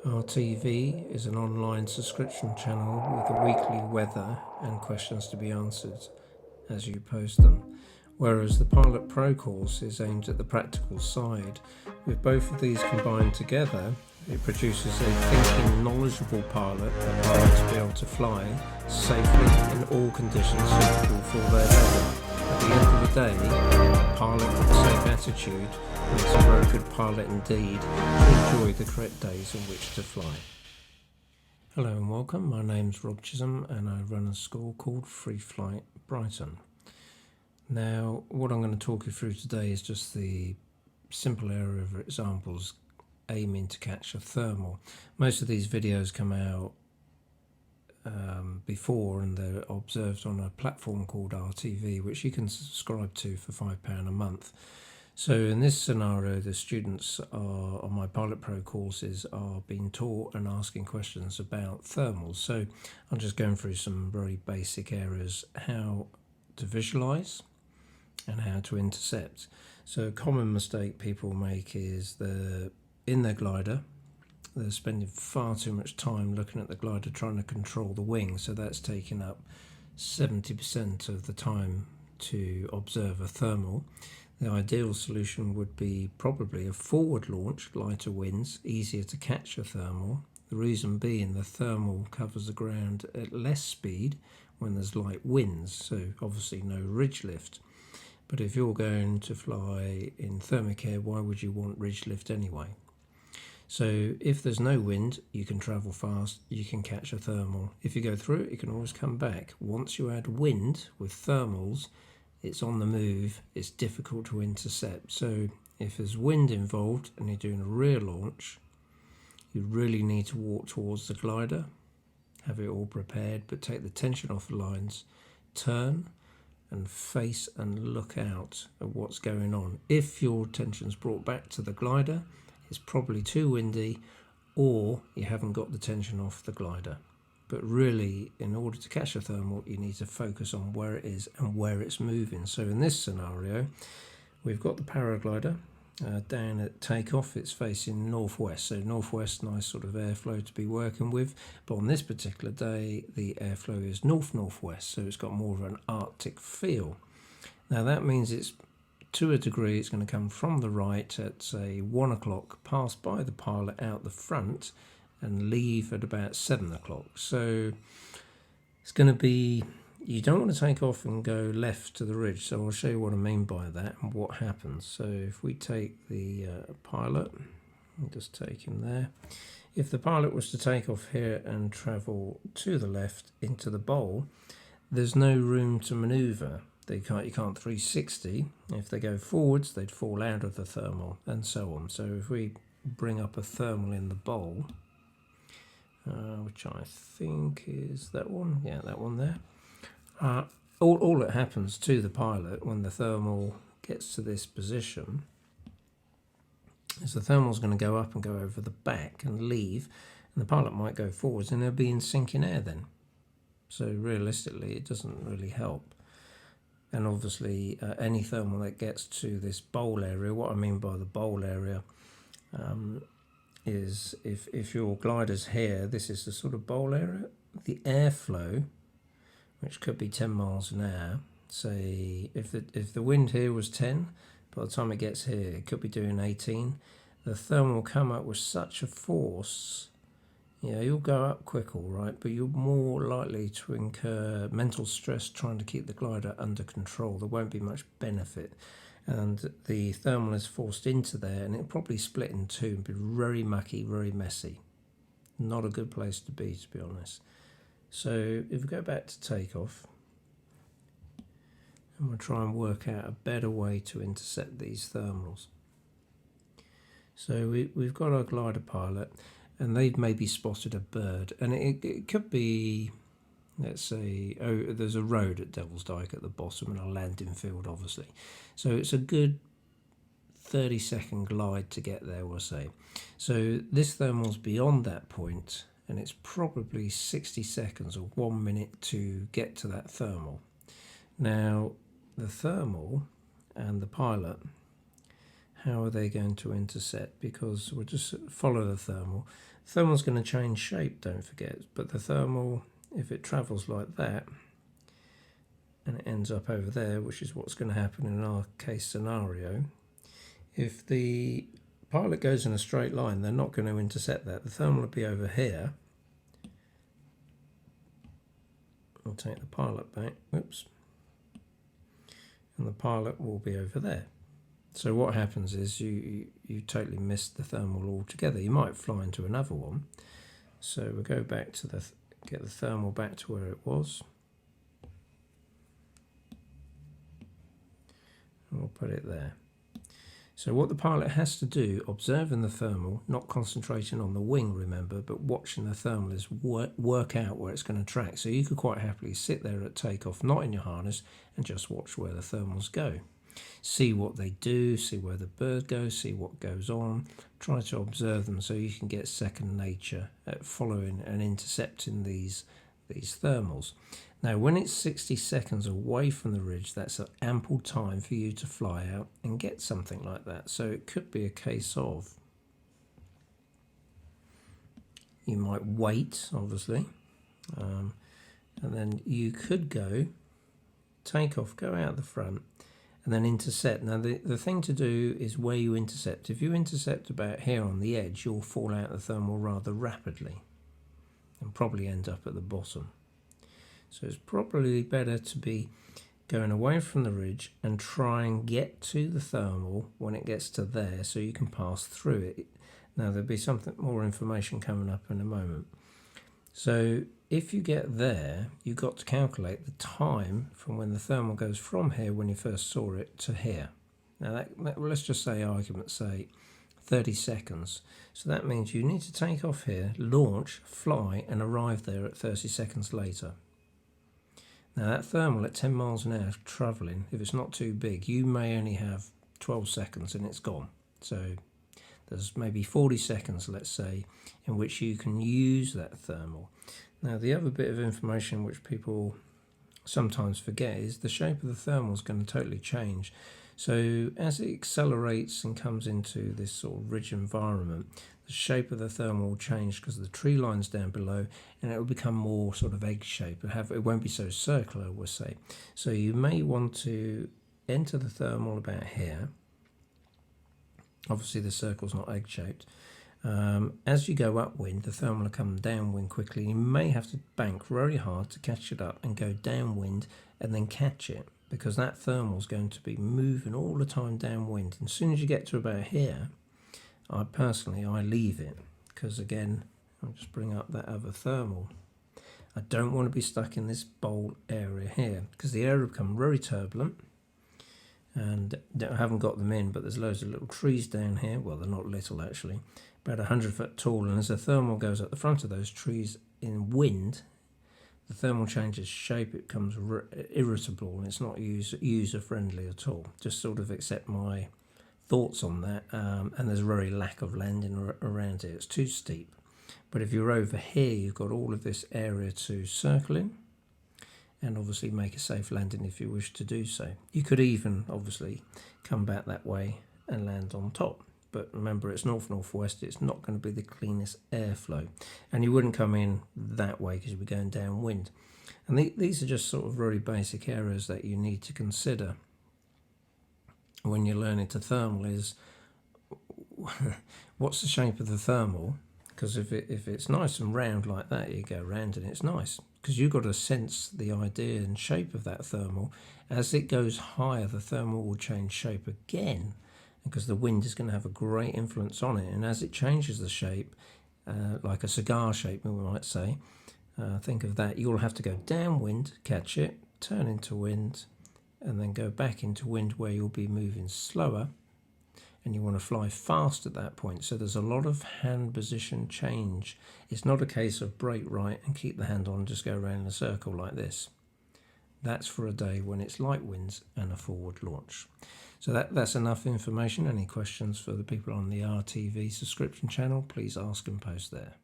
RTV is an online subscription channel with the weekly weather and questions to be answered as you post them, whereas the Pilot Pro course is aimed at the practical side. With both of these combined together, it produces a thinking, knowledgeable pilot prepared to be able to fly safely in all conditions suitable for their level. At the end of the day, a pilot with a safe attitude makes a very good pilot indeed to enjoy the correct days in which to fly. Hello and welcome, my name's Rob Chisholm and I run a school called Free Flight Brighton. Now, what I'm going to talk you through today is just the simple area of examples aiming to catch a thermal. Most of these videos come out before and they're observed on a platform called RTV, which you can subscribe to for £5 a month. So in this scenario, the students on my Pilot Pro courses are being taught and asking questions about thermals. So I'm just going through some very basic areas, how to visualize and how to intercept. So a common mistake people make is in their glider, they're spending far too much time looking at the glider trying to control the wing, so that's taking up 70% of the time to observe a thermal. The ideal solution would be probably a forward launch, lighter winds, easier to catch a thermal. The reason being the thermal covers the ground at less speed when there's light winds, so obviously no ridge lift. But if you're going to fly in thermic air, why would you want ridge lift anyway? So if there's no wind, you can travel fast, you can catch a thermal. If you go through it, you can always come back. Once you add wind with thermals, it's on the move, it's difficult to intercept. So if there's wind involved and you're doing a rear launch, you really need to walk towards the glider, have it all prepared, but take the tension off the lines, turn and face and look out at what's going on. If your tension's brought back to the glider, it's probably too windy or you haven't got the tension off the glider. But really, in order to catch a thermal, you need to focus on where it is and where it's moving. So in this scenario, we've got the paraglider down at takeoff. It's facing northwest, so northwest, nice sort of airflow to be working with. But on this particular day, the airflow is north-northwest, so it's got more of an Arctic feel. Now that means it's, to a degree, it's going to come from the right at say 1 o'clock, pass by the pilot out the front and leave at about 7 o'clock. So it's going to be, you don't want to take off and go left to the ridge. So I'll show you what I mean by that and what happens. So if we take the pilot, I'll just take him there. If the pilot was to take off here and travel to the left into the bowl, there's no room to maneuver. You can't 360. If they go forwards, they'd fall out of the thermal and so on. So if we bring up a thermal in the bowl, which I think is that one, yeah, that one there. All that happens to the pilot when the thermal gets to this position is the thermal's going to go up and go over the back and leave, and the pilot might go forwards and they'll be in sinking air then. So realistically, it doesn't really help. And obviously, any thermal that gets to this bowl area, what I mean by the bowl area is if your glider's here, this is the sort of bowl area, the airflow, which could be 10 miles an hour, say if the wind here was 10, by the time it gets here, it could be doing 18. The thermal will come up with such a force, you'll go up quick, all right, but you're more likely to incur mental stress trying to keep the glider under control. There won't be much benefit. And the thermal is forced into there and it'll probably split in two and be very mucky, very messy. Not a good place to be honest. So if we go back to takeoff, and we'll try and work out a better way to intercept these thermals. So we've got our glider pilot, and they've maybe spotted a bird, and it could be, let's say, there's a road at Devil's Dyke at the bottom and a landing field obviously, so it's a good 30-second glide to get there, we'll say. So this thermal's beyond that point and it's probably 60 seconds or 1 minute to get to that thermal. Now the thermal and the pilot how are they going to intercept? Because we'll just follow the thermal. The thermal's going to change shape, don't forget, but the thermal, if it travels like that and it ends up over there, which is what's going to happen in our case scenario, if the pilot goes in a straight line, they're not going to intercept that. The thermal will be over here. I'll take the pilot back, whoops, and the pilot will be over there. So what happens is you totally missed the thermal altogether. You might fly into another one. So we'll go back to get the thermal back to where it was. And we'll put it there. So what the pilot has to do, observing the thermal, not concentrating on the wing, remember, but watching the thermal, is work out where it's going to track. So you could quite happily sit there at takeoff, not in your harness, and just watch where the thermals go. See what they do, see where the bird goes, see what goes on. Try to observe them so you can get second nature at following and intercepting these thermals. Now, when it's 60 seconds away from the ridge, that's an ample time for you to fly out and get something like that. So it could be a case of you might wait, obviously, and then you could go, take off, go out the front, and then intercept. Now, the thing to do is where you intercept. If you intercept about here on the edge, you'll fall out of the thermal rather rapidly and probably end up at the bottom. So it's probably better to be going away from the ridge and try and get to the thermal when it gets to there so you can pass through it. Now, there'll be something more information coming up in a moment. So if you get there, you've got to calculate the time from when the thermal goes from here when you first saw it to here. Now, let's just say, argument, say 30 seconds. So that means you need to take off here, launch, fly, and arrive there at 30 seconds later. Now, that thermal at 10 miles an hour travelling, if it's not too big, you may only have 12 seconds and it's gone. So there's maybe 40 seconds, let's say, in which you can use that thermal. Now, the other bit of information which people sometimes forget is the shape of the thermal is going to totally change. So as it accelerates and comes into this sort of ridge environment, the shape of the thermal will change because the tree line's down below, and it will become more sort of egg shape. It won't be so circular, we'll say. So you may want to enter the thermal about here. Obviously the circle's not egg shaped. As you go upwind, the thermal will come downwind quickly. You may have to bank very hard to catch it up and go downwind and then catch it, because that thermal is going to be moving all the time downwind. And as soon as you get to about here, I leave it, because again, I'll just bring up that other thermal. I don't want to be stuck in this bowl area here, because the air will become very turbulent, and I haven't got them in, but there's loads of little trees down here. Well, they're not little actually, about 100 foot tall, and as the thermal goes up the front of those trees in wind, the thermal changes shape, it becomes irritable, and it's not user friendly at all. Just sort of accept my thoughts on that, and there's a very lack of landing around it. It's too steep. But if you're over here, you've got all of this area to circle in, and obviously make a safe landing if you wish to do so. You could even obviously come back that way and land on top. But remember, it's north-northwest, it's not going to be the cleanest airflow. And you wouldn't come in that way because you'd be going downwind. And these are just sort of very basic areas that you need to consider when you're learning to thermal. Is what's the shape of the thermal? Because if it's nice and round like that, you go round and it's nice. Because you've got to sense the idea and shape of that thermal. As it goes higher, the thermal will change shape again, because the wind is going to have a great influence on it. And as it changes the shape, like a cigar shape, we might say, think of that. You'll have to go downwind, catch it, turn into wind, and then go back into wind where you'll be moving slower, and you want to fly fast at that point. So there's a lot of hand position change. It's not a case of brake right and keep the hand on and just go around in a circle like this. That's for a day when it's light winds and a forward launch. So that's enough information. Any questions for the people on the RTV subscription channel, please ask and post there.